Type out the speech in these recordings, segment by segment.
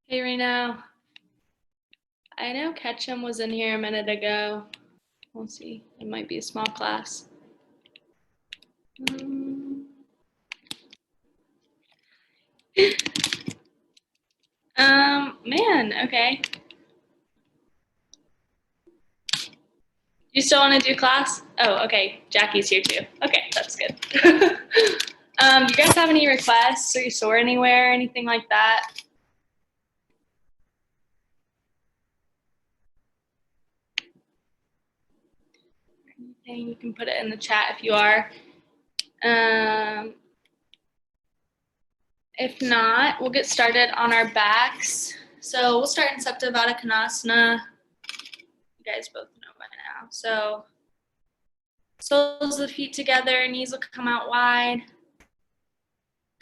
Hey Reno, I know Ketchum was in here a minute ago. We'll see. It might be a small class. Man, okay. You still want to do class? Oh, okay. Jackie's here too. Okay, that's good. Do you guys have any requests? Are you sore anywhere? Anything like that? Anything, you can put it in the chat if you are. If not, we'll get started on our backs. So we'll start in Supta Baddha Konasana. You guys both know by now. So soles of the feet together, knees will come out wide.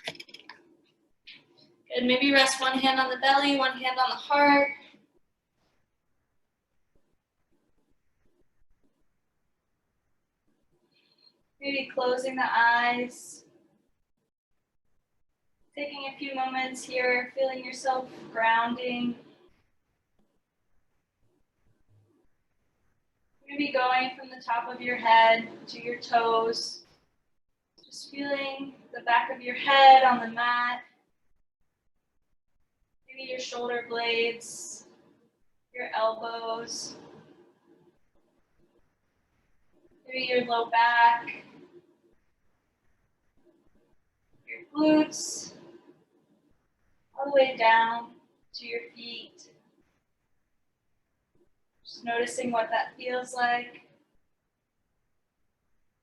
Good, maybe rest one hand on the belly, one hand on the heart. Maybe closing the eyes. Taking a few moments here, feeling yourself grounding. Maybe going from the top of your head to your toes. Just feeling the back of your head on the mat. Maybe your shoulder blades, your elbows. Maybe your low back, your glutes, all the way down to your feet. Just noticing what that feels like.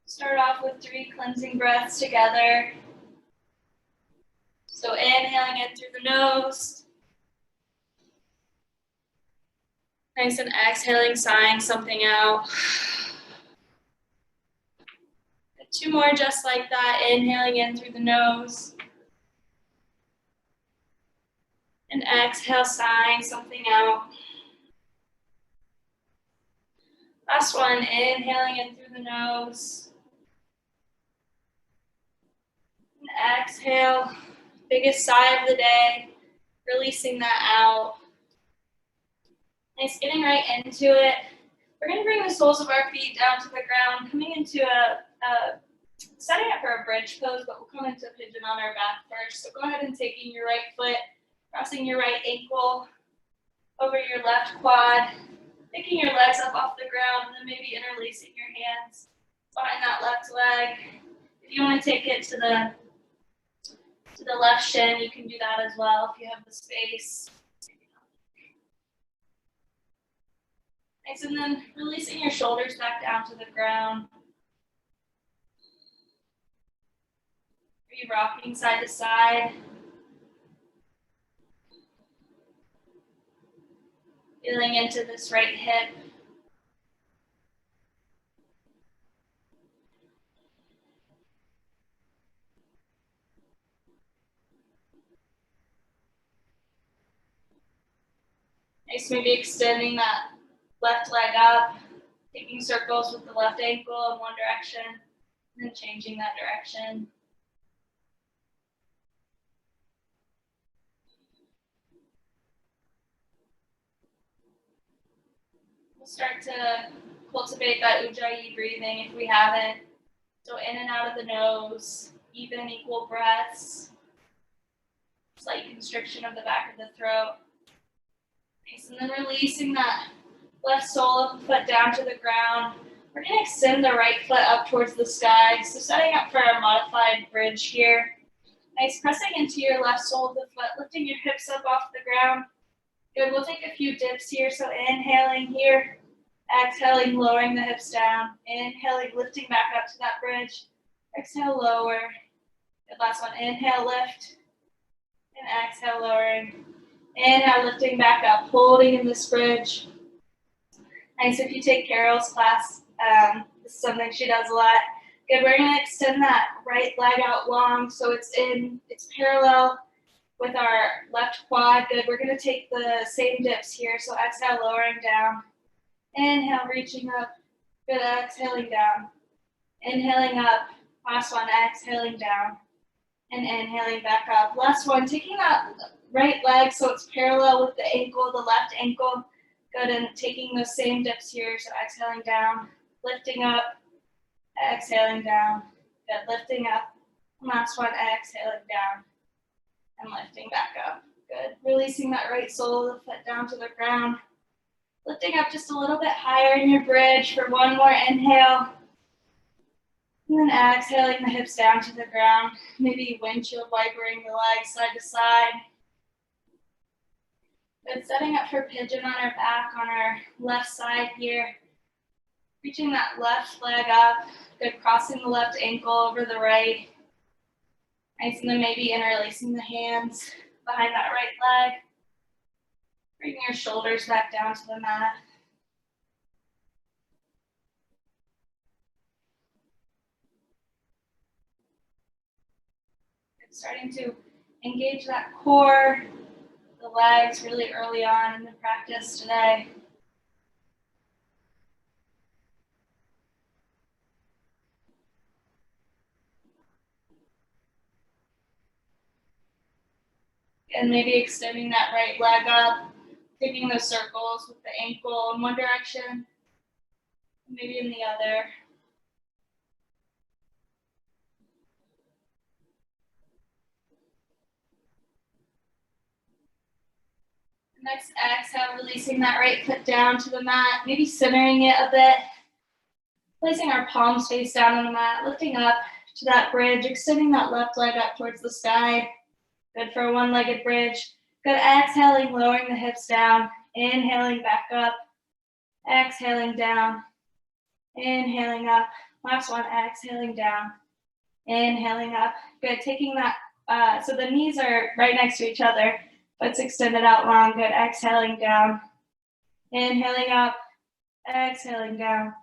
Start off with 3 cleansing breaths together. So inhaling in through the nose. Nice, and exhaling, sighing something out. 2 more just like that. Inhaling in through the nose. And exhale, sighing something out. Last one, inhaling in through the nose. And exhale, biggest sigh of the day, releasing that out. Nice, getting right into it. We're going to bring the soles of our feet down to the ground, coming into setting up for a bridge pose, but we'll come into pigeon on our back first. So go ahead and taking your right foot, crossing your right ankle over your left quad, picking your legs up off the ground, and then maybe interlacing your hands behind that left leg. If you want to take it to the left shin, you can do that as well if you have the space. Nice, and then releasing your shoulders back down to the ground. Are you rocking side to side? Feeling into this right hip. Nice, maybe extending that left leg up, taking circles with the left ankle in one direction, and then changing that direction. We'll start to cultivate that Ujjayi breathing if we haven't. So in and out of the nose, even equal breaths. Slight constriction of the back of the throat. Nice, and then releasing that left sole of the foot down to the ground. We're going to extend the right foot up towards the sky. So setting up for a modified bridge here. Nice, pressing into your left sole of the foot, lifting your hips up off the ground. Good, we'll take a few dips here. So inhaling here, exhaling, lowering the hips down. Inhaling, lifting back up to that bridge. Exhale, lower. Good, last one, inhale, lift. And exhale, lowering. Inhale, lifting back up, holding in this bridge. Nice, if you take Carol's class, this is something she does a lot. Good, we're gonna extend that right leg out long so it's parallel with our left quad. Good, we're gonna take the same dips here. So exhale, lowering down. Inhale, reaching up. Good, exhaling down. Inhaling up. Last one, exhaling down. And inhaling back up. Last one, taking that right leg so it's parallel with the ankle, the left ankle. Good, and taking those same dips here, so exhaling down, lifting up, exhaling down. Good, lifting up. Last one, exhaling down and lifting back up. Good, releasing that right sole of the foot down to the ground. Lifting up just a little bit higher in your bridge for one more inhale. And then exhaling the hips down to the ground. Maybe windshield wipering the legs side to side. Good, setting up for pigeon on our back on our left side here. Reaching that left leg up. Good, crossing the left ankle over the right. Nice, and then maybe interlacing the hands behind that right leg. Bringing your shoulders back down to the mat. Good, starting to engage that core, the legs really early on in the practice today. And maybe extending that right leg up, taking those circles with the ankle in one direction, maybe in the other. Next exhale, releasing that right foot down to the mat, maybe centering it a bit. Placing our palms face down on the mat, lifting up to that bridge, extending that left leg up towards the sky. Good for a one-legged bridge. Good, exhaling, lowering the hips down. Inhaling back up. Exhaling down. Inhaling up. Last one, exhaling down. Inhaling up. Good, taking that, so the knees are right next to each other. Let's extend it out long. Good, exhaling down. Inhaling up. Exhaling down.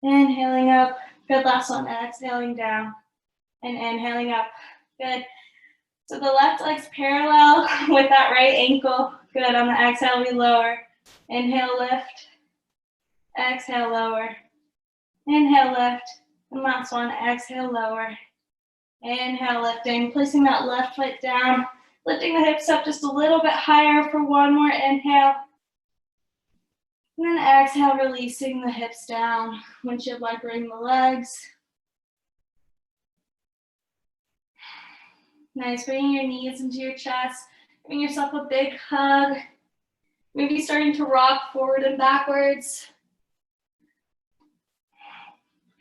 Inhaling up. Good, last one, exhaling down. And inhaling up. Good. So the left leg's parallel with that right ankle. Good, on the exhale we lower. Inhale, lift. Exhale, lower. Inhale, lift. And last one, exhale, lower. Inhale, lifting. Placing that left foot down. Lifting the hips up just a little bit higher for one more inhale. And then exhale, releasing the hips down. Windshield wipering the legs. Nice, bringing your knees into your chest, giving yourself a big hug. Maybe starting to rock forward and backwards.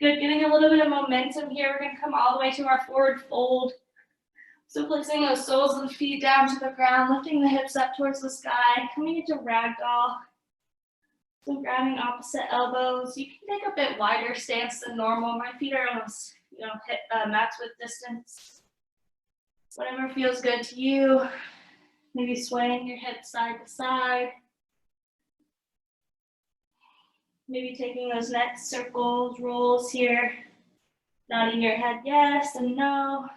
Good, getting a little bit of momentum here. We're gonna come all the way to our forward fold. So placing those soles of the feet down to the ground, lifting the hips up towards the sky, coming into ragdoll. So grabbing opposite elbows. You can take a bit wider stance than normal. My feet are almost, hip max width distance. Whatever feels good to you. Maybe swaying your hips side to side. Maybe taking those neck circles, rolls here. Nodding your head yes and no.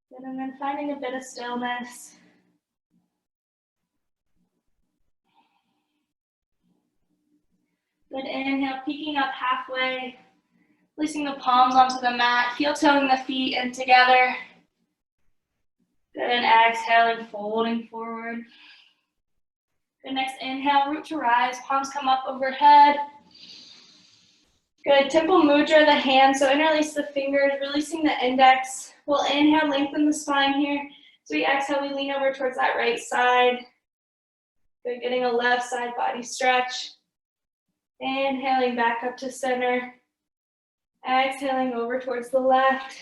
Good, and then finding a bit of stillness. Good, inhale, peeking up halfway. Placing the palms onto the mat, heel-toeing the feet in together. Good, and exhaling, folding forward. Good, next inhale, root to rise, palms come up overhead. Good, temple mudra, the hands, so interlace the fingers, releasing the index. We'll inhale, lengthen the spine here. So we exhale, we lean over towards that right side. Good, getting a left side body stretch. Inhaling back up to center. Exhaling over towards the left.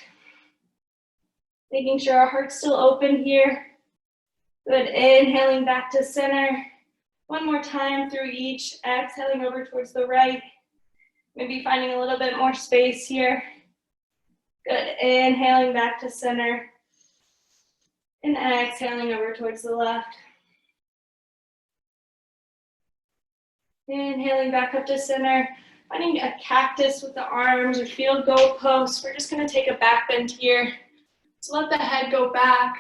Making sure our heart's still open here. Good, inhaling back to center. One more time through each. Exhaling over towards the right. Maybe finding a little bit more space here. Good, inhaling back to center. And exhaling over towards the left. Inhaling back up to center. Finding a cactus with the arms or field goal post. We're just going to take a back bend here. So let the head go back.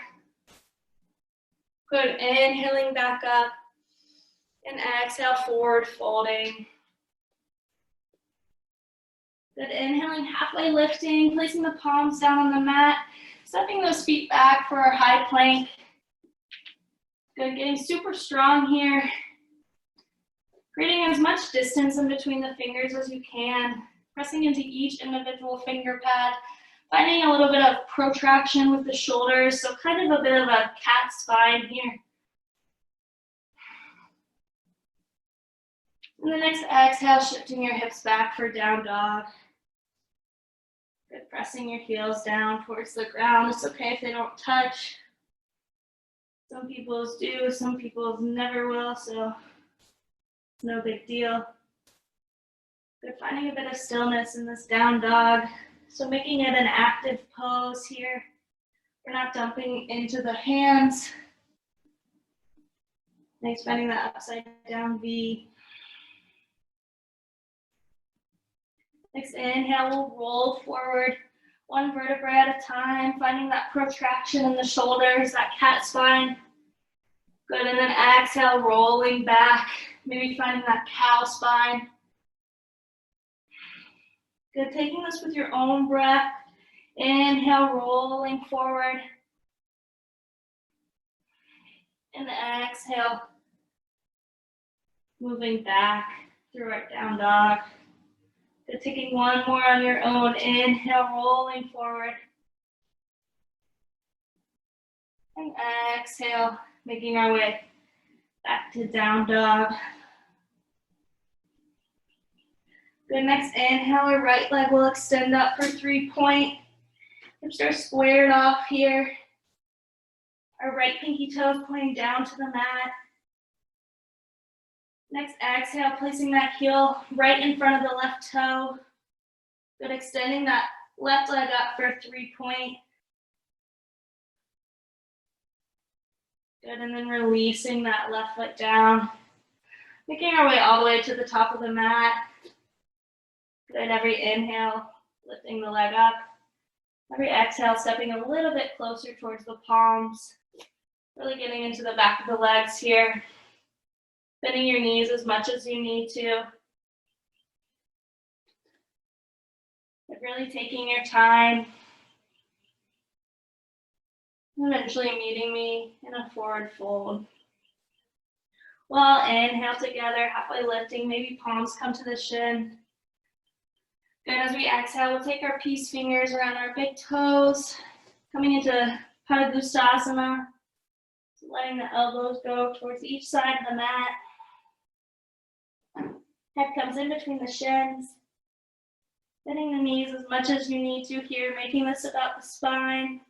Good, inhaling back up. And exhale, forward folding. Good, inhaling, halfway lifting, placing the palms down on the mat, stepping those feet back for our high plank. Good, getting super strong here. Creating as much distance in between the fingers as you can, pressing into each individual finger pad, finding a little bit of protraction with the shoulders, so kind of a bit of a cat spine here. And the next exhale, shifting your hips back for down dog. Good, pressing your heels down towards the ground. It's okay if they don't touch. Some people's do, some people's never will, so no big deal. Good, finding a bit of stillness in this down dog. So making it an active pose here. We're not dumping into the hands. And expanding that upside down V. Next inhale, we'll roll forward one vertebrae at a time, finding that protraction in the shoulders, that cat spine. Good, and then exhale, rolling back, maybe finding that cow spine. Good, taking this with your own breath. Inhale, rolling forward. And exhale, moving back through our down dog. Good, taking one more on your own. Inhale, rolling forward. And exhale, making our way back to down dog. Good, next inhale, our right leg will extend up for 3-point. Hips are squared off here. Our right pinky toe pointing down to the mat. Next exhale, placing that heel right in front of the left toe. Good, extending that left leg up for 3-point. Good, and then releasing that left foot down. Making our way all the way to the top of the mat. Good, every inhale, lifting the leg up. Every exhale, stepping a little bit closer towards the palms. Really getting into the back of the legs here. Bending your knees as much as you need to. But really taking your time. Eventually meeting me in a forward fold. Well, inhale together, halfway lifting, maybe palms come to the shin. Good, as we exhale, we'll take our peace fingers around our big toes, coming into Padangusthasana, letting the elbows go towards each side of the mat. Head comes in between the shins. Bending the knees as much as you need to here, making this about the spine.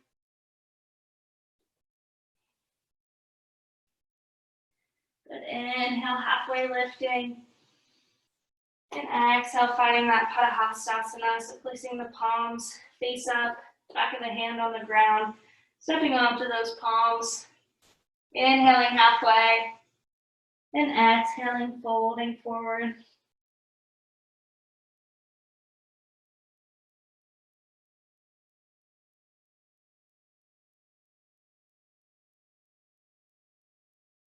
Good, inhale, halfway lifting. And exhale, finding that Padangusthasana, so placing the palms face up, back of the hand on the ground, stepping onto those palms. Inhaling halfway, and exhaling, folding forward.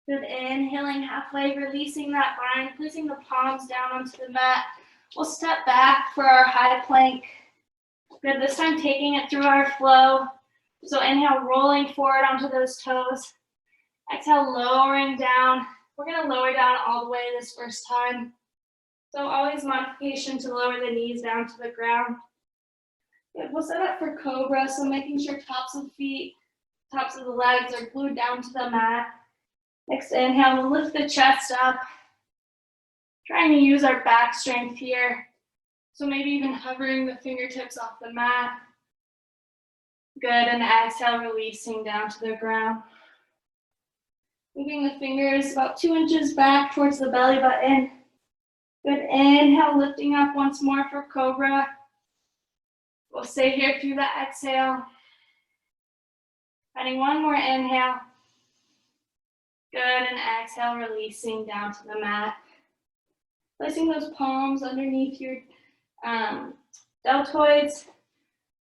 Good, inhaling halfway, releasing that bind, placing the palms down onto the mat. We'll step back for our high plank. Good, this time taking it through our flow. So inhale, rolling forward onto those toes. Exhale, lowering down. We're gonna lower down all the way this first time. So always modification to lower the knees down to the ground. Good, we'll set up for Cobra, so making sure tops of feet, tops of the legs are glued down to the mat. Next inhale, we'll lift the chest up. Trying to use our back strength here. So maybe even hovering the fingertips off the mat. Good, and exhale, releasing down to the ground. Moving the fingers about 2 inches back towards the belly button. Good, inhale, lifting up once more for Cobra. We'll stay here through the exhale. Finding one more inhale. Good, and exhale, releasing down to the mat. Placing those palms underneath your deltoids.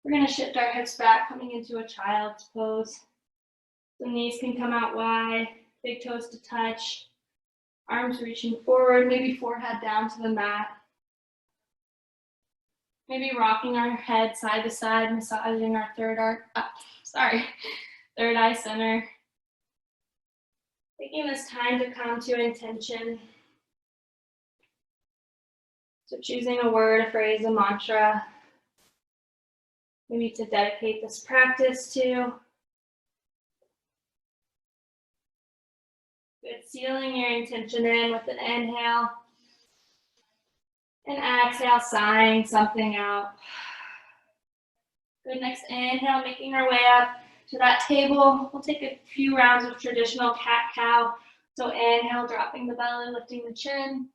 We're gonna shift our hips back, coming into a child's pose. The knees can come out wide, big toes to touch. Arms reaching forward, maybe forehead down to the mat. Maybe rocking our head side to side, massaging our third eye center. Taking this time to come to intention. So choosing a word, a phrase, a mantra, maybe to dedicate this practice to. Good, sealing your intention in with an inhale. And exhale, sighing something out. Good, next inhale, making our way up to that table. We'll take a few rounds of traditional cat-cow. So inhale, dropping the belly, lifting the chin.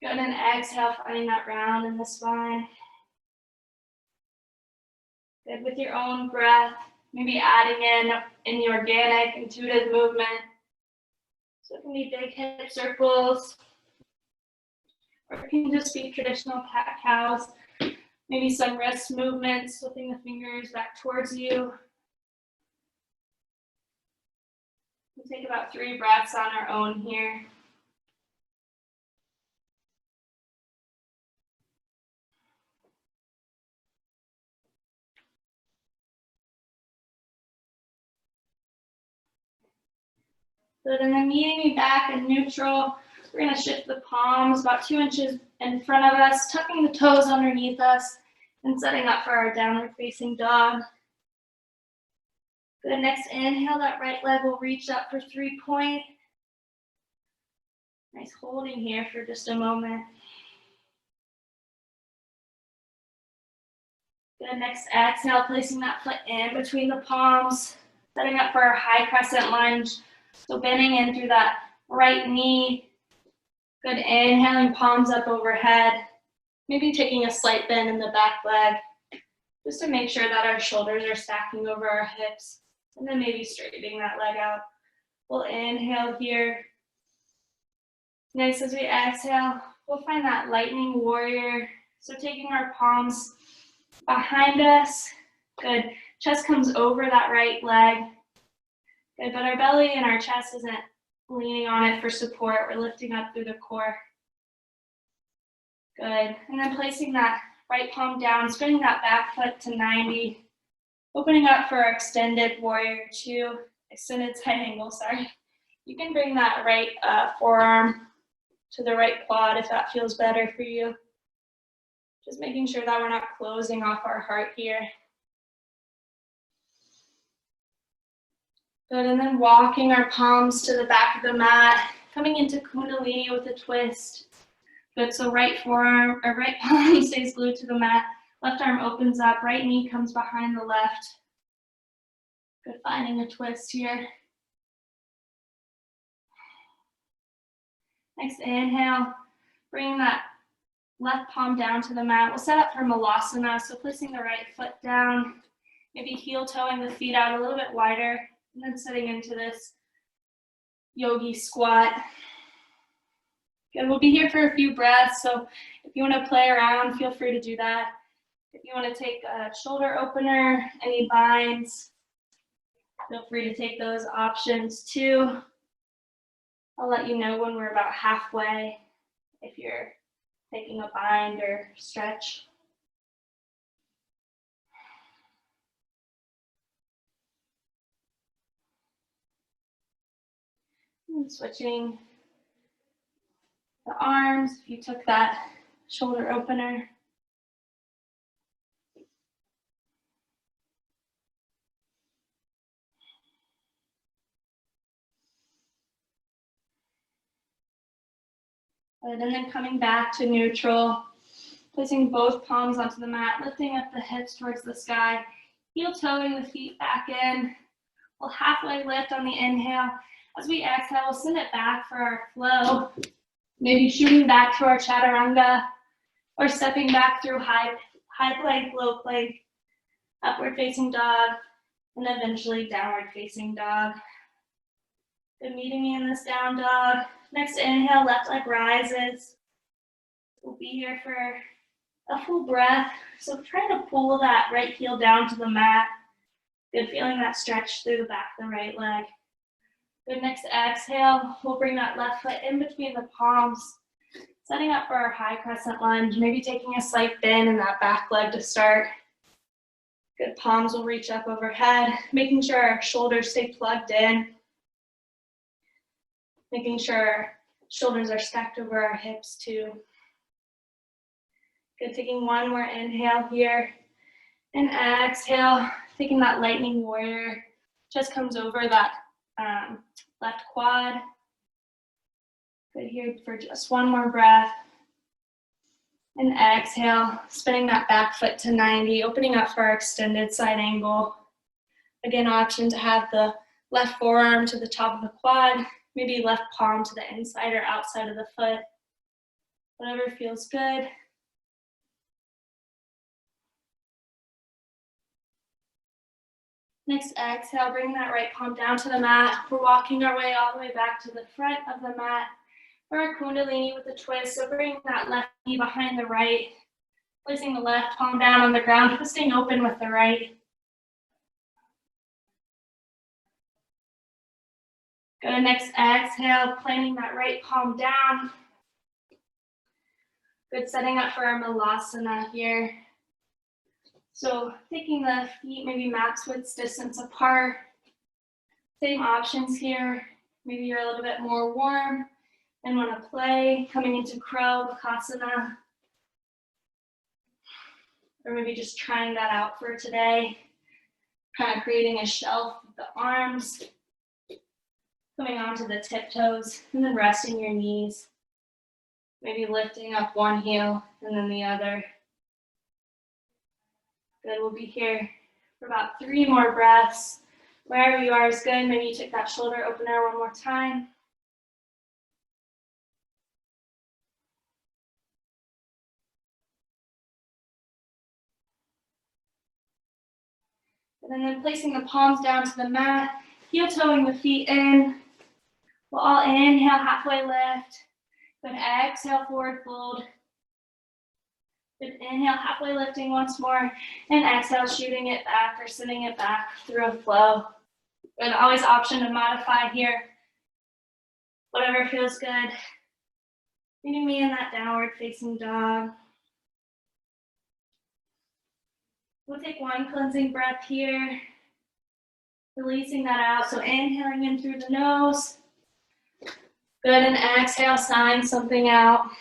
Good, and exhale, finding that round in the spine. Good, with your own breath, maybe adding in the organic, intuitive movement. So it can be big hip circles, or it can just be traditional cat-cows. Maybe some wrist movements, flipping the fingers back towards you. We'll take about 3 breaths on our own here. Good, and then meeting me back in neutral. We're going to shift the palms about 2 inches in front of us, tucking the toes underneath us, and setting up for our downward facing dog. Good, next inhale, that right leg will reach up for 3-point. Nice holding here for just a moment. Good, next exhale, placing that foot in between the palms, setting up for our high crescent lunge. So bending in through that right knee. Good, inhaling, palms up overhead. Maybe taking a slight bend in the back leg, just to make sure that our shoulders are stacking over our hips. And then maybe straightening that leg out. We'll inhale here. Nice, as we exhale, we'll find that lightning warrior. So taking our palms behind us. Good, chest comes over that right leg. Good, but our belly and our chest isn't leaning on it for support. We're lifting up through the core. Good, and then placing that right palm down, spinning that back foot to 90. Opening up for our extended warrior 2, extended side angle, sorry. You can bring that right forearm to the right quad if that feels better for you. Just making sure that we're not closing off our heart here. Good, and then walking our palms to the back of the mat, coming into Kundalini with a twist. Good, so right forearm, or right palm stays glued to the mat. Left arm opens up, right knee comes behind the left. Good, finding a twist here. Next inhale, bring that left palm down to the mat. We'll set up for Malasana, so placing the right foot down, maybe heel toeing the feet out a little bit wider, and then sitting into this yogi squat. Good, we'll be here for a few breaths, so if you want to play around, feel free to do that. If you want to take a shoulder opener, any binds, feel free to take those options too. I'll let you know when we're about halfway if you're taking a bind or stretch. And switching the arms, if you took that shoulder opener. Good, and then coming back to neutral, placing both palms onto the mat, lifting up the hips towards the sky, heel toeing the feet back in. We'll halfway lift on the inhale. As we exhale, we'll send it back for our flow. Maybe shooting back to our chaturanga, or stepping back through high plank, low plank, upward facing dog, and eventually downward facing dog. Good, meeting me in this down dog. Next inhale, left leg rises. We'll be here for a full breath. So trying to pull that right heel down to the mat. Good, feeling that stretch through the back of the right leg. Good, next exhale, we'll bring that left foot in between the palms. Setting up for our high crescent lunge, maybe taking a slight bend in that back leg to start. Good, palms will reach up overhead, making sure our shoulders stay plugged in. Making sure our shoulders are stacked over our hips too. Good, taking one more inhale here. And exhale, taking that lightning warrior. Just comes over that left quad. Good, here for just one more breath. And exhale, spinning that back foot to 90, opening up for our extended side angle. Again, option to have the left forearm to the top of the quad, maybe left palm to the inside or outside of the foot. Whatever feels good. Next, exhale, bring that right palm down to the mat. We're walking our way all the way back to the front of the mat. For our Kundalini with a twist, so bring that left knee behind the right, placing the left palm down on the ground, twisting open with the right. Good, next exhale, planting that right palm down. Good, setting up for our Malasana here. So taking the feet maybe max width distance apart. Same options here. Maybe you're a little bit more warm and want to play, coming into crow, Bakasana. Or maybe just trying that out for today. Kind of creating a shelf with the arms. Coming onto the tiptoes and then resting your knees. Maybe lifting up one heel and then the other. Good, we'll be here for about 3 more breaths. Wherever you are is good. Maybe you take that shoulder opener one more time. And then placing the palms down to the mat, heel toeing the feet in. We'll all inhale, halfway lift. Good, exhale, forward fold. Good, inhale, halfway lifting once more. And exhale, shooting it back or sending it back through a flow. Good, always option to modify here. Whatever feels good. Meeting me in that downward facing dog. We'll take one cleansing breath here. Releasing that out. So inhaling in through the nose. Good, and exhale, sighing something out.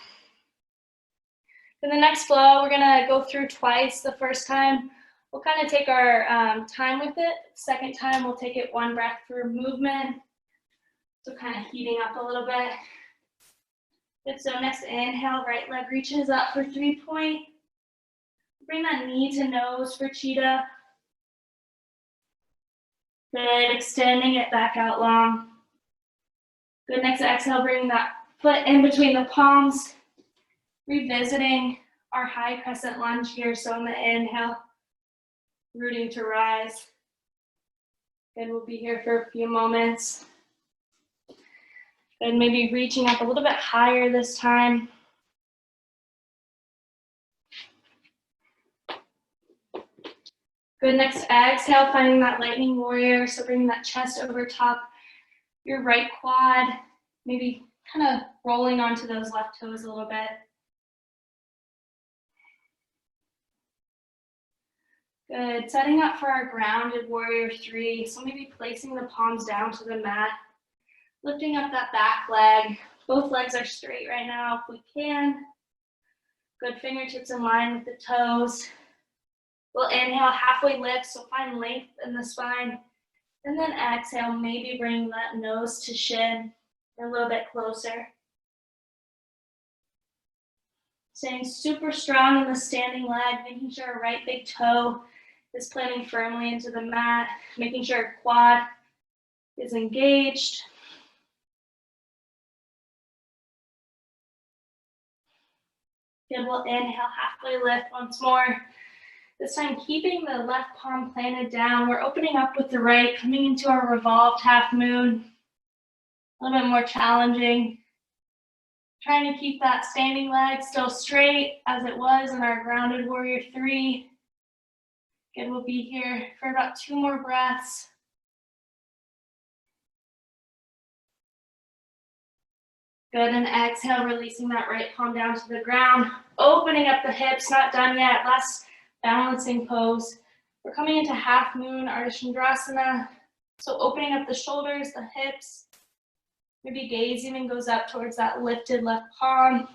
In the next flow, we're gonna go through twice. The first time, we'll kind of take our time with it. Second time, we'll take it one breath through movement. So kind of heating up a little bit. Good, so next inhale, right leg reaches up for 3-point. Bring that knee to nose for cheetah. Good, extending it back out long. Good, next exhale, bringing that foot in between the palms. Revisiting our high crescent lunge here. So on the inhale, rooting to rise. Good, we'll be here for a few moments. Good, maybe reaching up a little bit higher this time. Good, next exhale, finding that lightning warrior. So bringing that chest over top your right quad. Maybe kind of rolling onto those left toes a little bit. Good, setting up for our grounded warrior 3. So maybe placing the palms down to the mat. Lifting up that back leg. Both legs are straight right now if we can. Good, fingertips in line with the toes. We'll inhale, halfway lift, so find length in the spine. And then exhale, maybe bring that nose to shin a little bit closer. Staying super strong in the standing leg, making sure our right big toe is planting firmly into the mat, making sure our quad is engaged. Good, we'll inhale, halfway lift once more. This time, keeping the left palm planted down. We're opening up with the right, coming into our revolved half moon. A little bit more challenging. Trying to keep that standing leg still straight as it was in our grounded warrior 3. Good, we'll be here for about 2 more breaths. Good, and exhale, releasing that right palm down to the ground, opening up the hips, not done yet, last balancing pose. We're coming into half moon, Ardha Chandrasana. So opening up the shoulders, the hips, maybe gaze even goes up towards that lifted left palm.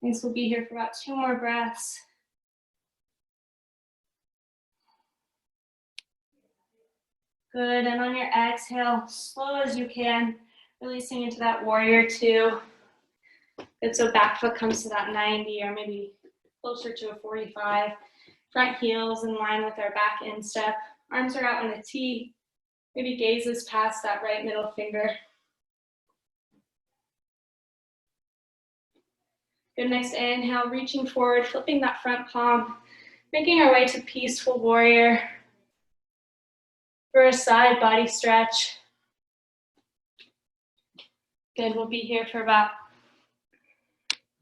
This will be here for about 2 more breaths. Good, and on your exhale, slow as you can, releasing into that warrior 2. Good, so back foot comes to that 90 or maybe closer to a 45. Front heels in line with our back instep. Arms are out on a T. Maybe gazes past that right middle finger. Good, next inhale, reaching forward, flipping that front palm, making our way to peaceful warrior for a side body stretch. Good, we'll be here for about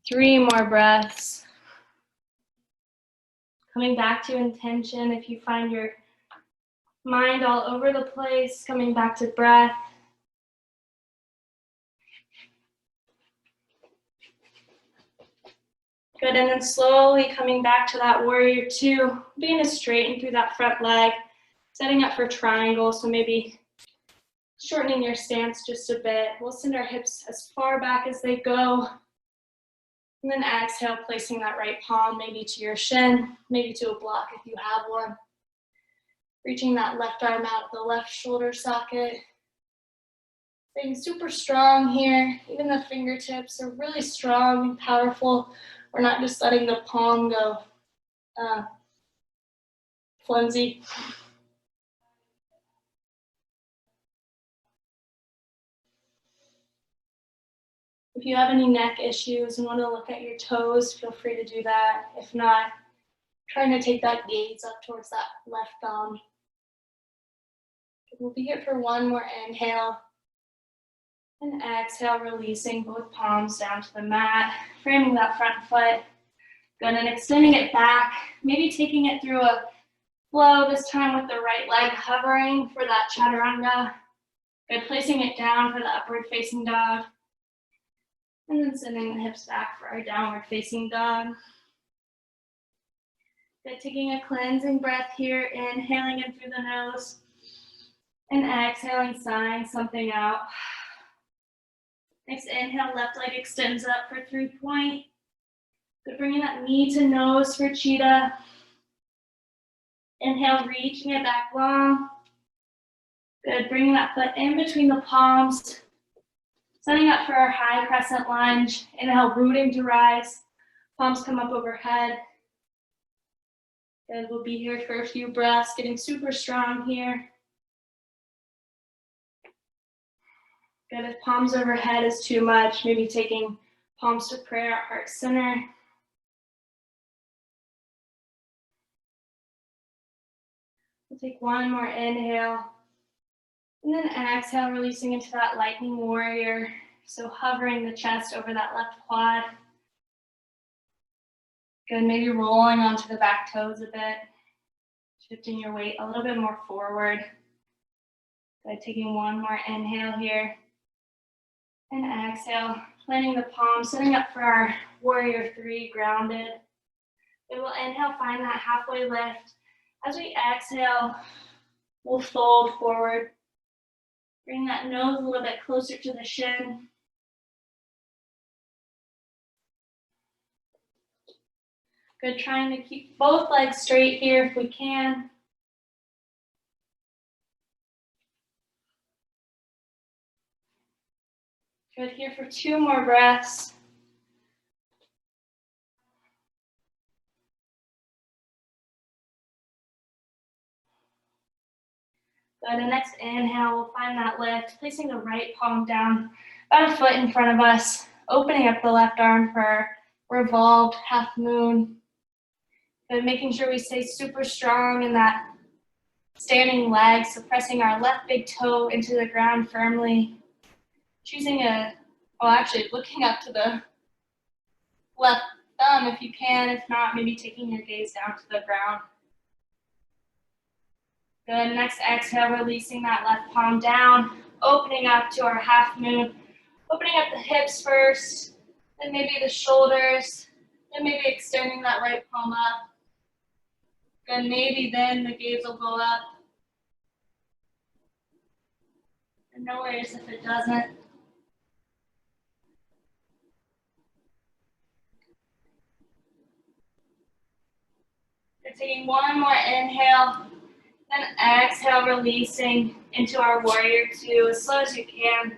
3 more breaths. Coming back to intention, if you find your mind all over the place, coming back to breath. Good, and then slowly coming back to that warrior 2, being to straighten through that front leg, setting up for triangle, so maybe shortening your stance just a bit. We'll send our hips as far back as they go. And then exhale, placing that right palm maybe to your shin, maybe to a block if you have one. Reaching that left arm out of the left shoulder socket. Staying super strong here. Even the fingertips are really strong and powerful. We're not just letting the palm go flimsy. If you have any neck issues and want to look at your toes, feel free to do that. If not, trying to take that gaze up towards that left thumb. We'll be here for 1 more inhale. And exhale, releasing both palms down to the mat, framing that front foot. Good, and extending it back, maybe taking it through a flow, this time with the right leg hovering for that chaturanga. Good, placing it down for the upward facing dog. And then sending the hips back for our downward facing dog. Good, taking a cleansing breath here, inhaling in through the nose. And exhaling, sighing something out. Next inhale, left leg extends up for 3-point. Good, bringing that knee to nose for cheetah. Inhale, reaching it back long. Good, bringing that foot in between the palms. Setting up for our high crescent lunge. Inhale, rooting to rise. Palms come up overhead. Good, we'll be here for a few breaths, getting super strong here. Good, if palms overhead is too much, maybe taking palms to prayer, heart center. We'll take 1 more inhale. And then exhale, releasing into that lightning warrior. So hovering the chest over that left quad. Good, maybe rolling onto the back toes a bit. Shifting your weight a little bit more forward. Good, taking 1 more inhale here. And exhale, planting the palms, setting up for our warrior 3, grounded. We will inhale, find that halfway lift. As we exhale, we'll fold forward. Bring that nose a little bit closer to the shin. Good, trying to keep both legs straight here if we can. Good, here for 2 more breaths. Good, and next inhale, we'll find that lift, placing the right palm down, about a foot in front of us, opening up the left arm for revolved half moon. Good, making sure we stay super strong in that standing leg, so pressing our left big toe into the ground firmly. Choosing actually looking up to the left thumb if you can. If not, maybe taking your gaze down to the ground. Good, next exhale, releasing that left palm down, opening up to our half moon, Opening up the hips first, then maybe the shoulders, then maybe extending that right palm up. Then maybe then the gaze will go up. And no worries if it doesn't. We're taking one more inhale, then exhale, releasing into our warrior two as slow as you can.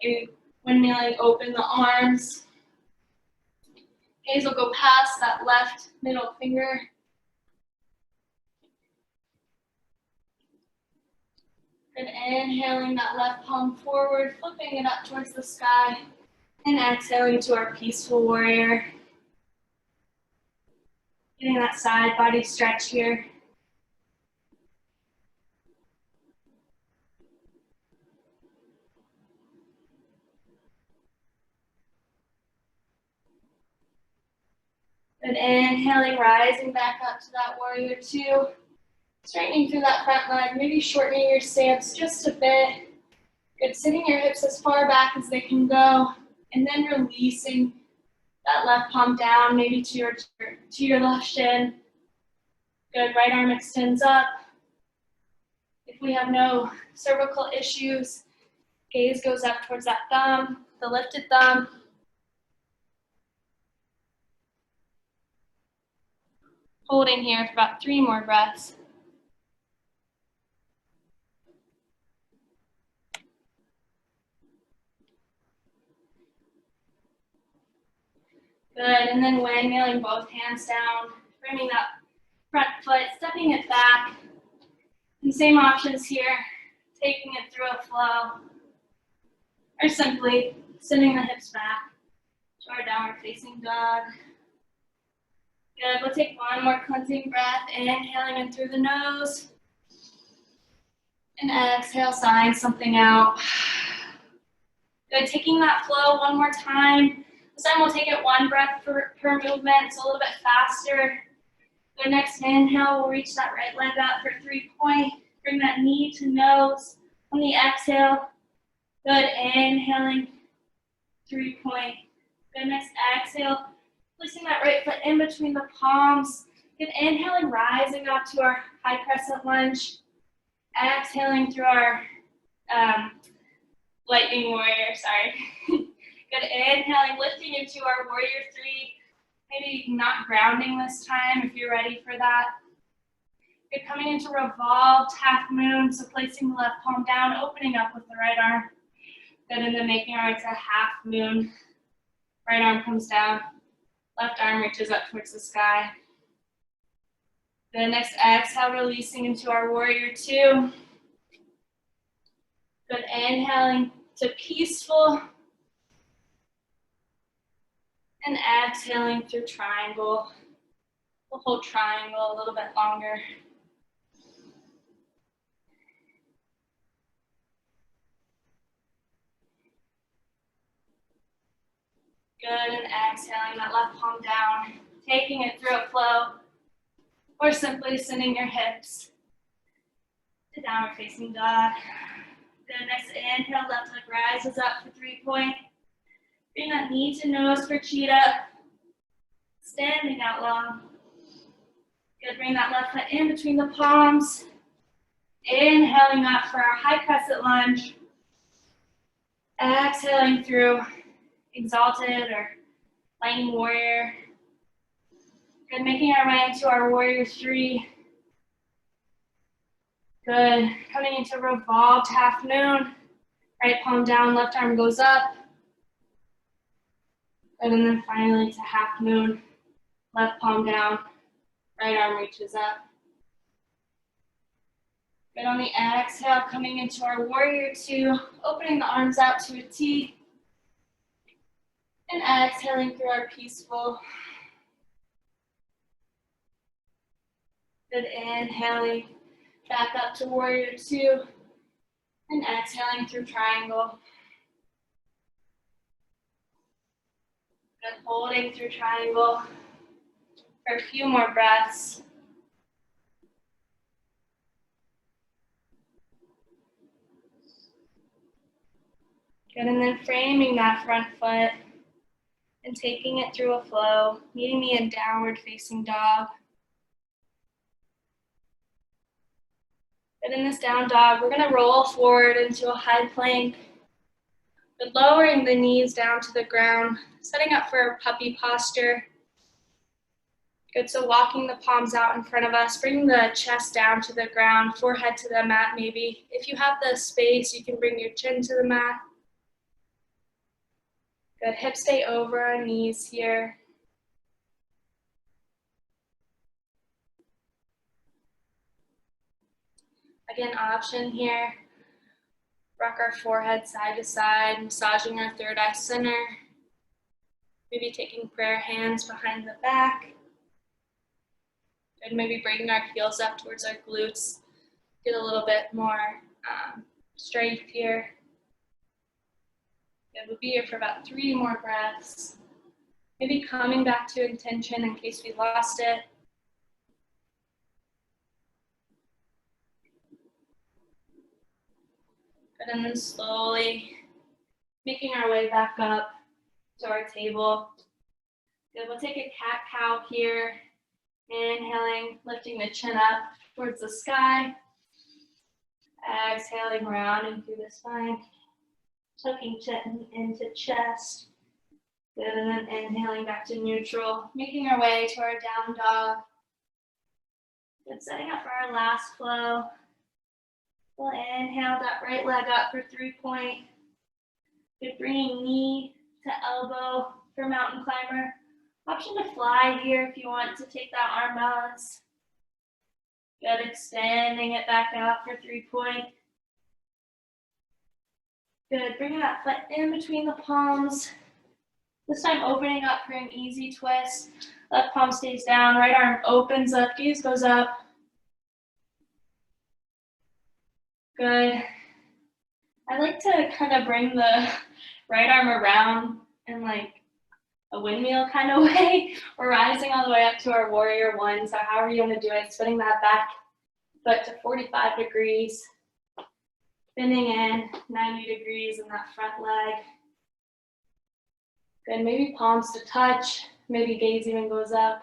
Maybe when kneeling, open the arms. Gaze will go past that left middle finger. And inhaling that left palm forward, flipping it up towards the sky. And exhaling to our peaceful warrior. Getting that side body stretch here. And inhaling, rising back up to that warrior two. Straightening through that front leg, maybe shortening your stance just a bit. Good, sitting your hips as far back as they can go. And then releasing that left palm down, maybe to your left shin. Good, right arm extends up. If we have no cervical issues, gaze goes up towards that thumb, the lifted thumb. Holding here for about 3 more breaths. Good, and then when kneeling both hands down, bringing that front foot, stepping it back. And same options here, taking it through a flow. Or simply sending the hips back to our downward facing dog. Good, we'll take one more cleansing breath, inhaling in through the nose. And exhale, sighing something out. Good, taking that flow one more time. This time we'll take it 1 breath per movement, so a little bit faster. The next inhale, we'll reach that right leg up for 3-point. Bring that knee to nose. On the exhale, good, inhaling, 3-point. Good, next exhale, placing that right foot in between the palms. Good, inhaling, rising up to our high crescent lunge. Exhaling through our lightning warrior, sorry. Good, inhaling, lifting into our warrior 3. Maybe not grounding this time if you're ready for that. Good, coming into revolved half moon, so placing the left palm down, opening up with the right arm. Good, and then making our way to half moon. Right arm comes down, left arm reaches up towards the sky. Then next exhale, releasing into our warrior 2. Good, inhaling to peaceful. And exhaling through triangle. We'll hold triangle a little bit longer. Good, and exhaling that left palm down, taking it through a flow, or simply sending your hips to downward facing dog. Good, next inhale, left leg rises up for 3-point. Bring that knee to nose for cheetah. Standing out long. Good, bring that left foot in between the palms. Inhaling up for our high crescent lunge. Exhaling through exalted or lightning warrior. Good, making our way into our warrior 3. Good, coming into revolved half moon. Right palm down, left arm goes up. Good, and then finally to half moon. Left palm down, right arm reaches up. Good, on the exhale, coming into our warrior 2, opening the arms out to a T. And exhaling through our peaceful. Good, inhaling back up to warrior 2. And exhaling through triangle. Good, holding through triangle for a few more breaths. Good, and then framing that front foot and taking it through a flow, meeting me in downward facing dog. Good, in this down dog, we're gonna roll forward into a high plank, but lowering the knees down to the ground, setting up for a puppy posture. Good, so walking the palms out in front of us, bringing the chest down to the ground, forehead to the mat maybe. If you have the space, you can bring your chin to the mat. Good, hips stay over our knees here. Again, option here. Rock our forehead side to side, massaging our third eye center. Maybe taking prayer hands behind the back. Good, maybe bringing our heels up towards our glutes. Get a little bit more strength here. Good, we'll be here for about 3 more breaths. Maybe coming back to intention in case we lost it. Good, and then slowly making our way back up to our table. Good, we'll take a cat-cow here. Inhaling, lifting the chin up towards the sky. Exhaling, rounding through the spine. Tucking chin into chest. Good, and then inhaling back to neutral. Making our way to our down dog. Good, setting up for our last flow. We'll inhale that right leg up for 3-point. Good, bringing knee to elbow for mountain climber. Option to fly here if you want to take that arm balance. Good, extending it back out for 3-point. Good, bringing that foot in between the palms. This time opening up for an easy twist. Left palm stays down, right arm opens up, gaze goes up. Good. I like to kind of bring the right arm around in like a windmill kind of way. We're rising all the way up to our warrior 1. So however you want to do it, spinning that back foot to 45 degrees. Bending in 90 degrees in that front leg. Good, maybe palms to touch. Maybe gaze even goes up.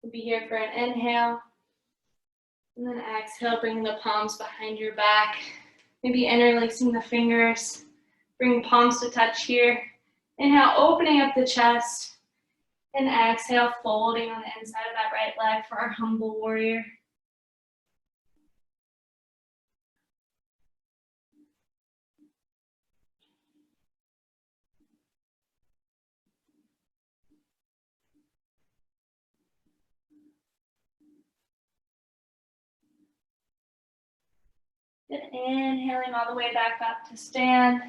We'll be here for an inhale. And then exhale, bringing the palms behind your back. Maybe interlacing the fingers. Bring palms to touch here. Inhale, opening up the chest. And exhale, folding on the inside of that right leg for our humble warrior. Good, inhaling all the way back up to stand.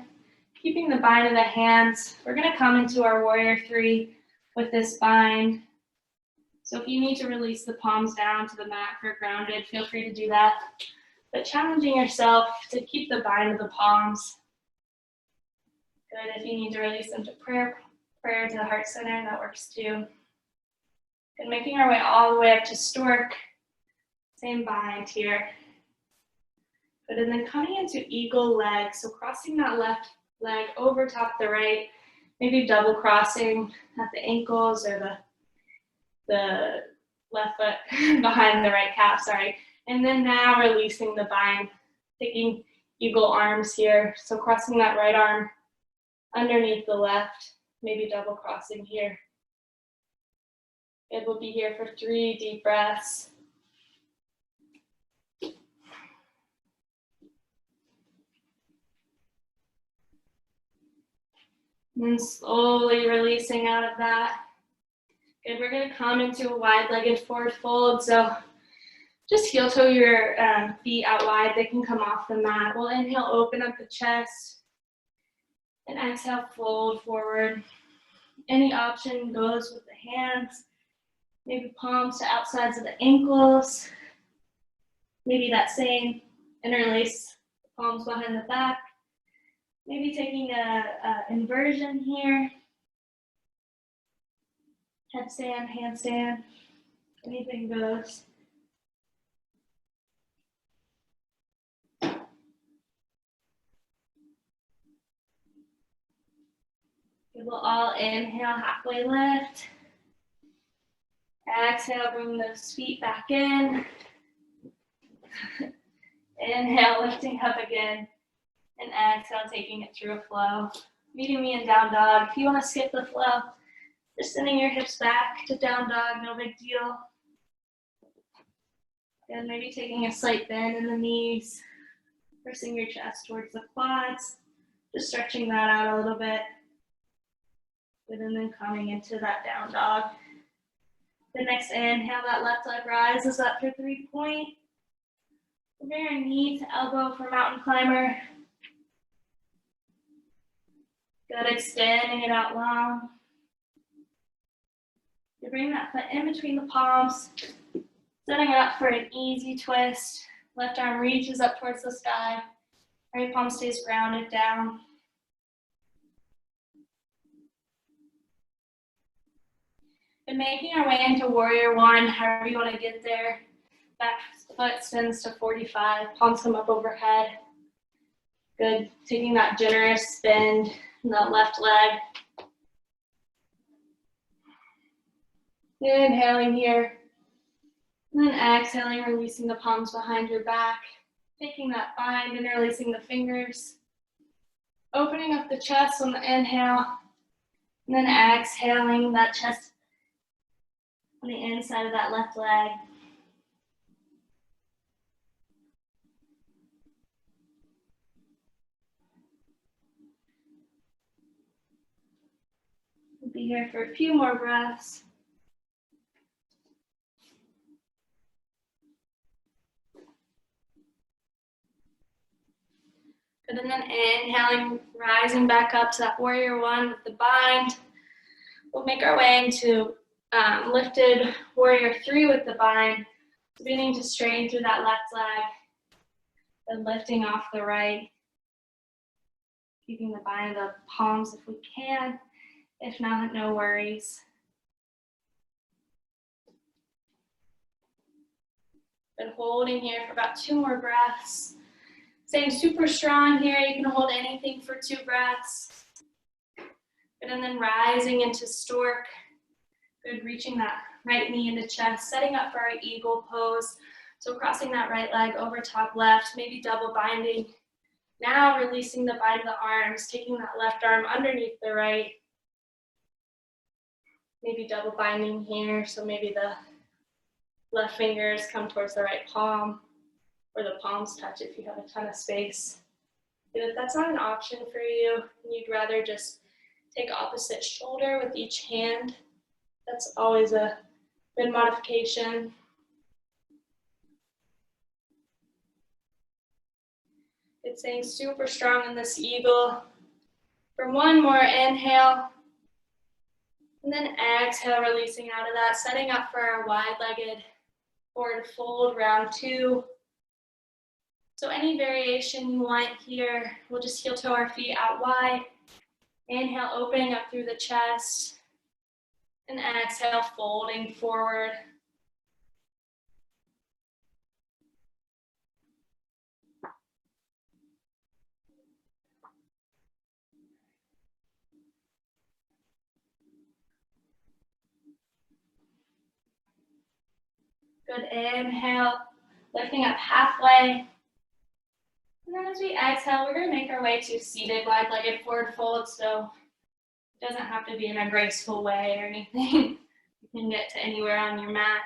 Keeping the bind of the hands. We're gonna come into our warrior 3 with this bind. So if you need to release the palms down to the mat for grounded, feel free to do that. But challenging yourself to keep the bind of the palms. Good, if you need to release them to prayer to the heart center, that works too. Good, making our way all the way up to stork. Same bind here. Good, and then coming into eagle leg. So crossing that left leg over top the right, maybe double crossing at the ankles or the left foot behind the right calf, sorry. And then now releasing the bind, taking eagle arms here. So crossing that right arm underneath the left, maybe double crossing here. It will be here for 3 deep breaths. And then slowly releasing out of that. Good, we're gonna come into a wide-legged forward fold. So just heel toe your feet out wide. They can come off the mat. We'll inhale, open up the chest. And exhale, fold forward. Any option goes with the hands. Maybe palms to outsides of the ankles. Maybe that same interlace the palms behind the back. Maybe taking a inversion here. Headstand, handstand, anything goes. We will all inhale, halfway lift. Exhale, bring those feet back in. Inhale, lifting up again. And exhale, taking it through a flow. Meeting me in down dog. If you want to skip the flow, just sending your hips back to down dog, no big deal. And maybe taking a slight bend in the knees, pressing your chest towards the quads, just stretching that out a little bit. Good, and then coming into that down dog. The next inhale, that left leg rises up for 3-point. Bring your knee to elbow for mountain climber. Good, extending it out long. You bring that foot in between the palms, setting it up for an easy twist. Left arm reaches up towards the sky. Right palm stays grounded down. And making our way into warrior one, however you want to get there. Back foot spins to 45, palms come up overhead. Good, taking that generous bend in that left leg. Inhaling here. And then exhaling, releasing the palms behind your back. Taking that bind and releasing the fingers. Opening up the chest on the inhale. And then exhaling that chest on the inside of that left leg. We'll be here for a few more breaths. Good, and then inhaling, rising back up to that warrior one with the bind. We'll make our way into lifted warrior 3 with the bind, beginning to straighten through that left leg, then lifting off the right, keeping the bind of the palms if we can. If not, no worries. Been holding here for about 2 more breaths. Staying super strong here. You can hold anything for 2 breaths. Good, and then rising into stork. Good, reaching that right knee into chest, setting up for our eagle pose. So crossing that right leg over top left, maybe double binding. Now releasing the bind of the arms, taking that left arm underneath the right. Maybe double binding here, so maybe the left fingers come towards the right palm, or the palms touch if you have a ton of space. And if that's not an option for you, and you'd rather just take opposite shoulder with each hand, that's always a good modification. It's staying super strong in this eagle. For 1 more inhale, and then exhale, releasing out of that, setting up for our wide-legged forward fold, round 2. So any variation you want here, we'll just heel toe our feet out wide. Inhale, opening up through the chest. And exhale, folding forward. Good, inhale, lifting up halfway. And then as we exhale, we're going to make our way to seated wide-legged forward fold. So it doesn't have to be in a graceful way or anything. You can get to anywhere on your mat.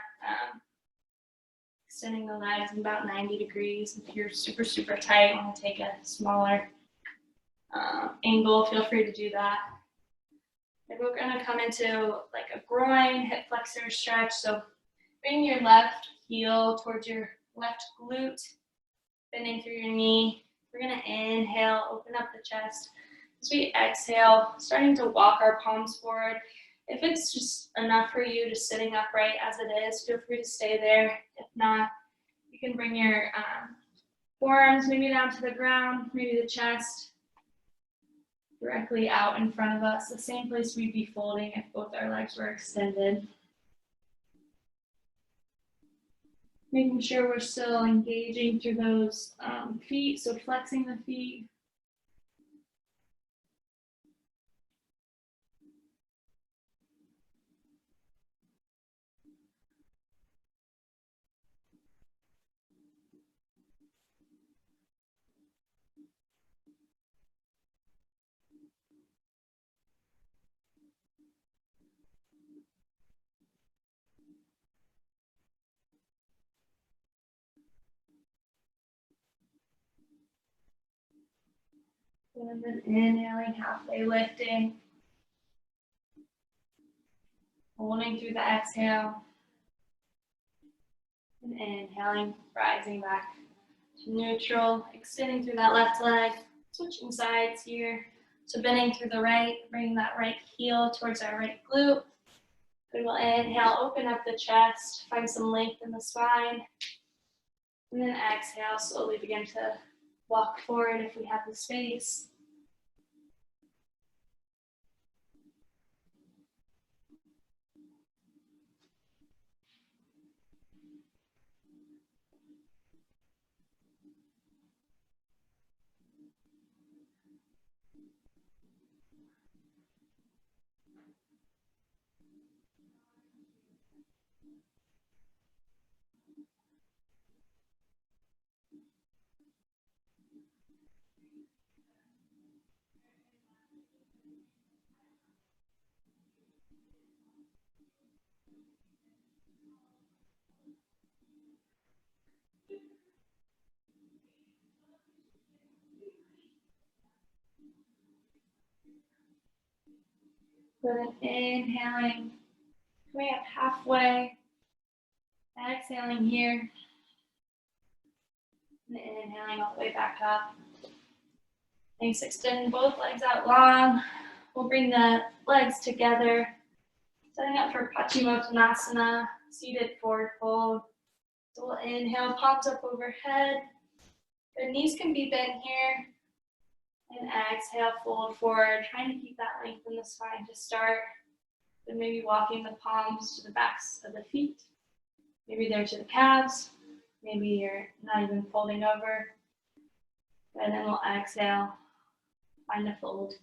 Extending the legs about 90 degrees. If you're super, super tight, want to take a smaller angle, feel free to do that. And we're going to come into like a groin, hip flexor stretch. So bring your left heel towards your left glute, bending through your knee. We're going to inhale, open up the chest. As we exhale, starting to walk our palms forward. If it's just enough for you just sitting upright as it is, feel free to stay there. If not, you can bring your forearms maybe down to the ground, maybe the chest directly out in front of us, the same place we'd be folding if both our legs were extended. Making sure we're still engaging through those feet, so flexing the feet. And then inhaling, halfway lifting. Holding through the exhale. And inhaling, rising back to neutral. Extending through that left leg. Switching sides here. So bending through the right, bringing that right heel towards our right glute. Good, we'll inhale, open up the chest, find some length in the spine. And then exhale, slowly begin to walk forward if we have the space. Good, inhaling, coming up halfway. Exhaling here. And inhaling all the way back up. Thanks, extend both legs out long. We'll bring the legs together. Setting up for Paschimottanasana, seated forward fold. So we'll inhale, palms up overhead. The knees can be bent here. And exhale, fold forward. Trying to keep that length in the spine to start. Then maybe walking the palms to the backs of the feet. Maybe they're to the calves. Maybe you're not even folding over. And then we'll exhale, find a fold.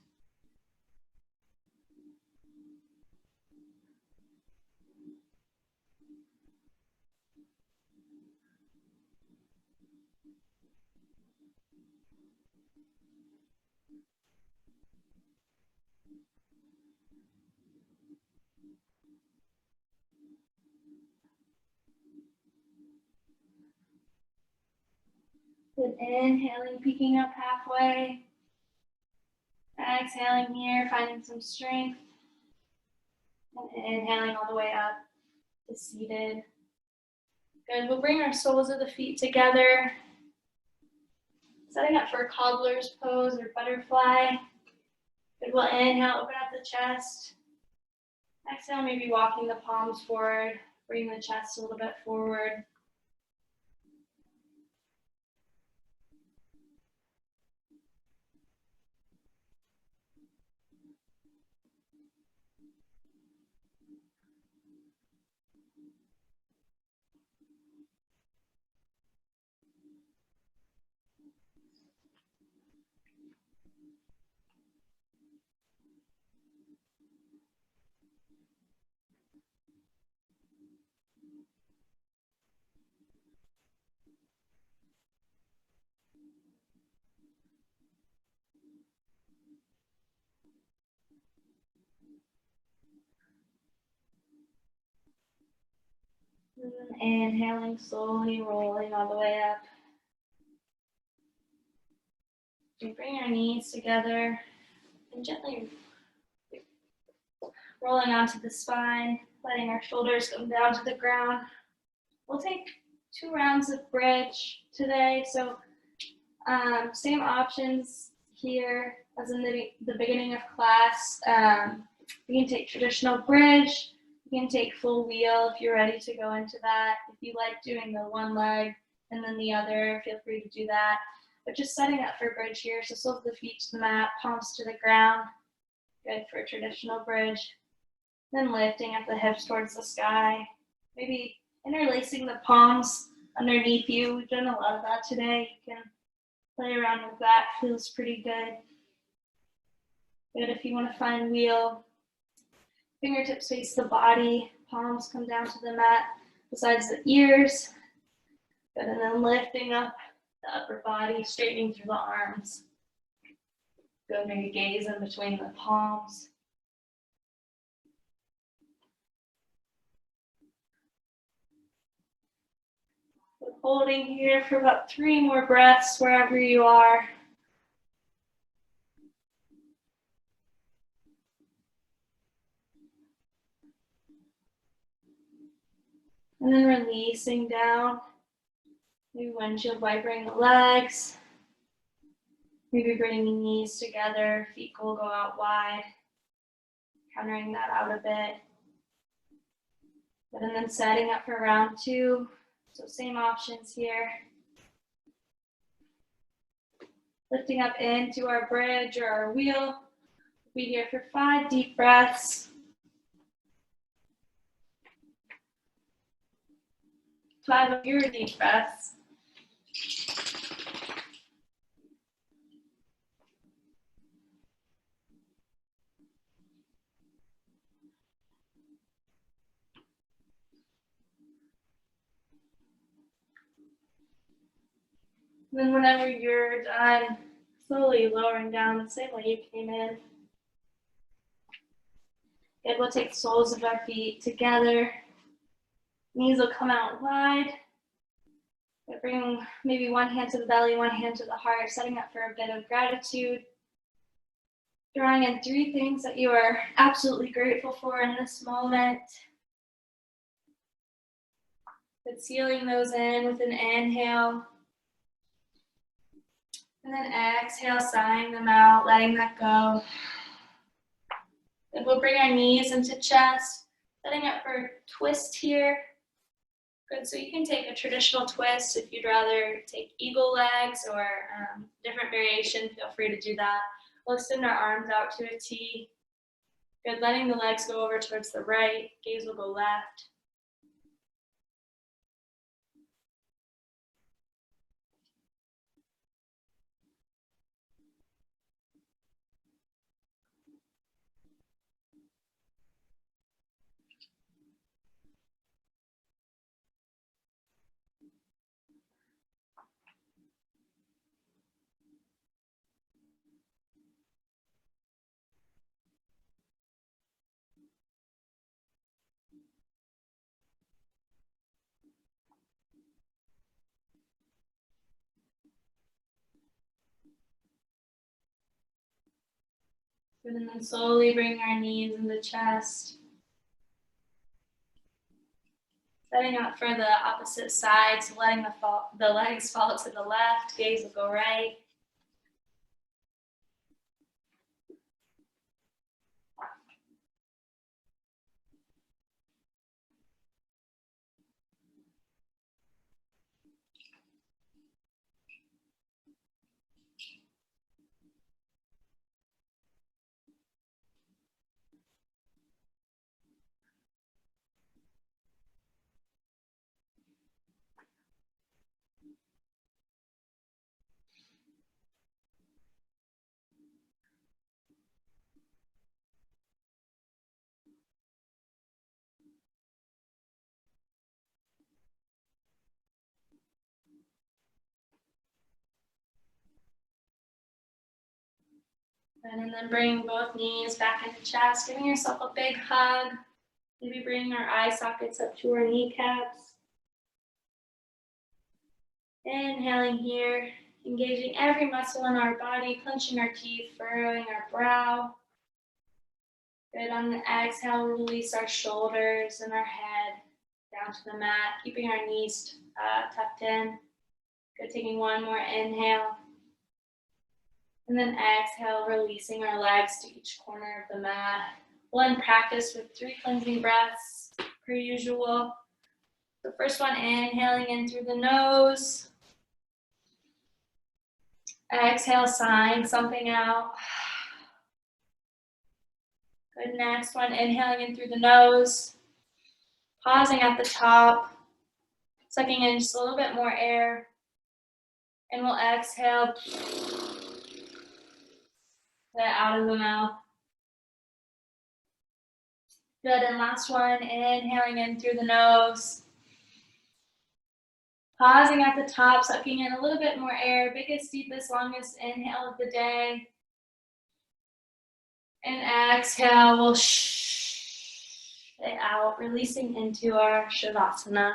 Good, inhaling, peeking up halfway. Exhaling here, finding some strength. And inhaling all the way up to seated. Good, we'll bring our soles of the feet together. Setting up for a cobbler's pose or butterfly. Good, we'll inhale, open up the chest. Exhale, maybe walking the palms forward, bring the chest a little bit forward. And then inhaling, slowly rolling all the way up. We bring our knees together and gently rolling onto the spine, letting our shoulders come down to the ground. We'll take 2 rounds of bridge today. So same options here as in the beginning of class. You can take traditional bridge. You can take full wheel if you're ready to go into that. If you like doing the one leg and then the other, feel free to do that. But just setting up for bridge here. So soles of the feet to the mat, palms to the ground. Good for a traditional bridge. Then lifting up the hips towards the sky. Maybe interlacing the palms underneath you. We've done a lot of that today. You can play around with that. Feels pretty good. Good if you want to find wheel. Fingertips face the body. Palms come down to the mat besides the ears. Good, and then lifting up the upper body, straightening through the arms. Good, maybe gaze in between the palms. Good, holding here for about 3 more breaths wherever you are. And then releasing down. Maybe windshield wipering the legs. Maybe bringing knees together, feet will go out wide, countering that out a bit. And then setting up for round 2. So same options here. Lifting up into our bridge or our wheel. We'll be here for 5 deep breaths. 5 of your deep breaths. Then whenever you're done, slowly lowering down the same way you came in. Good, we'll take the soles of our feet together. Knees will come out wide. We'll bring maybe one hand to the belly, one hand to the heart, setting up for a bit of gratitude. Drawing in 3 things that you are absolutely grateful for in this moment. But sealing those in with an inhale. And then exhale, sighing them out, letting that go. Then we'll bring our knees into chest, setting up for a twist here. Good, so you can take a traditional twist if you'd rather take eagle legs or different variation, feel free to do that. We'll extend our arms out to a T. Good, letting the legs go over towards the right, gaze will go left. Good, and then slowly bring our knees into chest. Setting up for the opposite side, so letting the legs fall to the left, gaze will go right. And then bringing both knees back into chest, giving yourself a big hug. Maybe bringing our eye sockets up to our kneecaps. Inhaling here, engaging every muscle in our body, clenching our teeth, furrowing our brow. Good, on the exhale, release our shoulders and our head down to the mat, keeping our knees tucked in. Good, taking one more inhale. And then exhale, releasing our legs to each corner of the mat. We'll end practice with 3 cleansing breaths per usual. The first one, inhaling in through the nose. Exhale, sighing something out. Good, next one, inhaling in through the nose. Pausing at the top. Sucking in just a little bit more air. And we'll exhale. That out of the mouth. Good, and last one, inhaling in through the nose. Pausing at the top, sucking in a little bit more air, biggest, deepest, longest inhale of the day. And exhale, we'll it out, releasing into our Shavasana.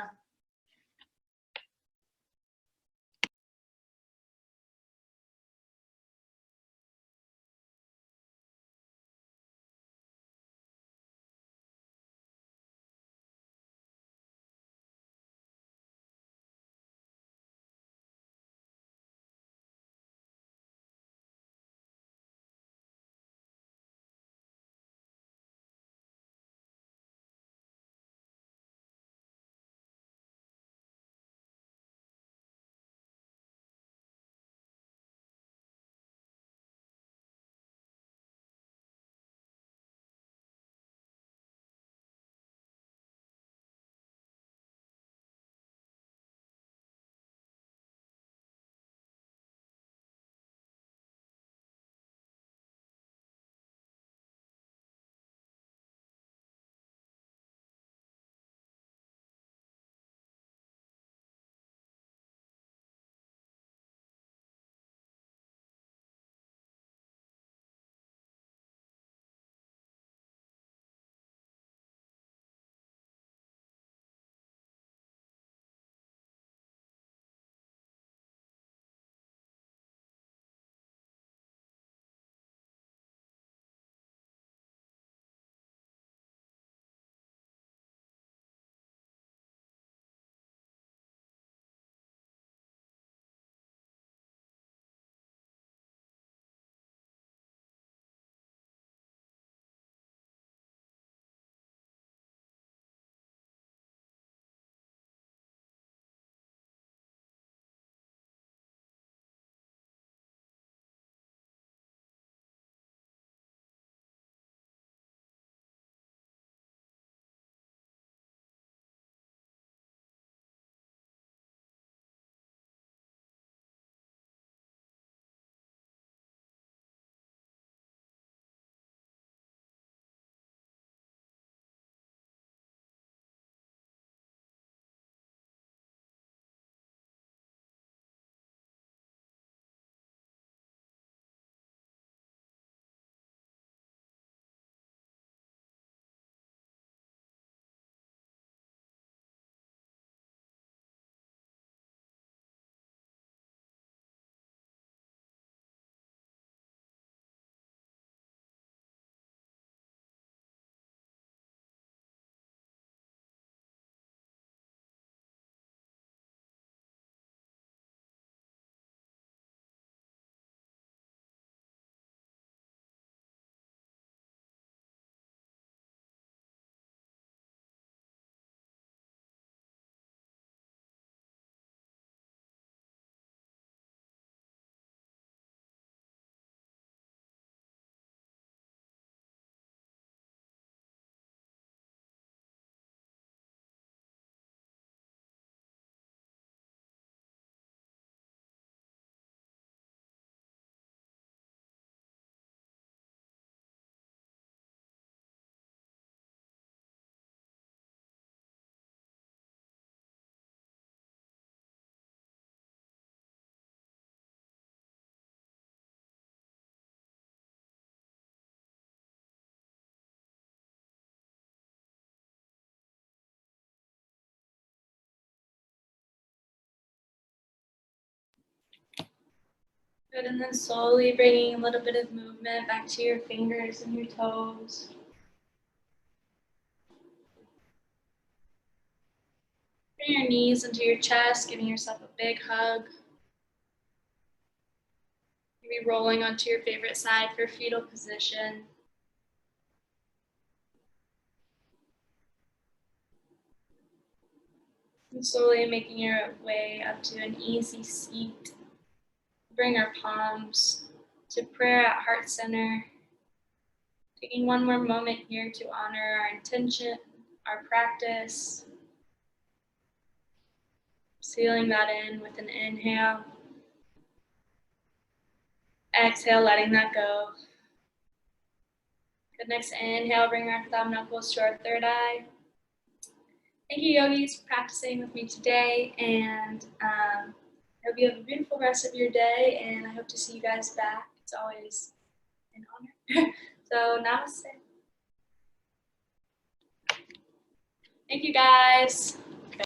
Good, and then slowly bringing a little bit of movement back to your fingers and your toes. Bring your knees into your chest, giving yourself a big hug. Maybe rolling onto your favorite side for fetal position. And slowly making your way up to an easy seat. Bring our palms to prayer at heart center. Taking one more moment here to honor our intention, our practice. Sealing that in with an inhale. Exhale, letting that go. Good, next inhale, bring our thumb knuckles to our third eye. Thank you, yogis, for practicing with me today, and I hope you have a beautiful rest of your day, and I hope to see you guys back. It's always an honor. So, namaste. Thank you, guys.